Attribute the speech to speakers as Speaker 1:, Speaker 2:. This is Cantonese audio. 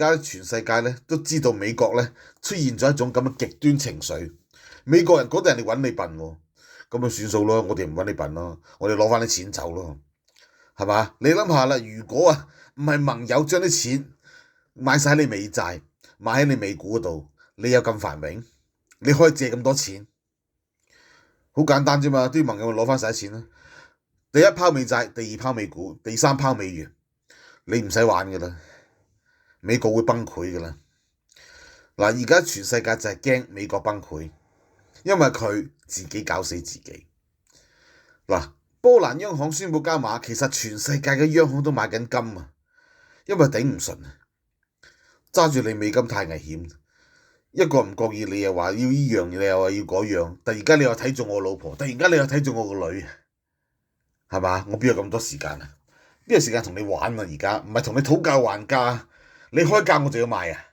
Speaker 1: 家全世界咧都知道美國咧出現咗一種咁嘅極端情緒，美國人嗰啲人嚟揾你笨喎，咁咪算數咯，我哋唔揾你笨咯，我哋攞翻啲錢走咯，係嘛？你諗下啦，如果唔係盟友將啲錢買晒你美債，買喺你美股嗰度，你有咁繁榮？你可以借咁多錢？好簡單啫嘛，啲盟友攞翻晒啲錢啦。第一拋美債，第二拋美股，第三拋美元，你唔使玩噶啦，美國會崩潰噶啦。嗱，而家全世界就係驚美國崩潰，因為佢自己搞死自己。嗱，波蘭央行宣布加碼，其實全世界嘅央行都買緊金啊，因為頂唔順啊，揸住你美金太危險。一個唔覺意，你又話要呢樣，你又話要嗰樣，突然間你又睇中我老婆，突然間你又睇中我個女，係嘛？我邊有咁多時間啊？邊有時間同你玩啊？而家唔係同你討價還價，你開價我就要賣啊！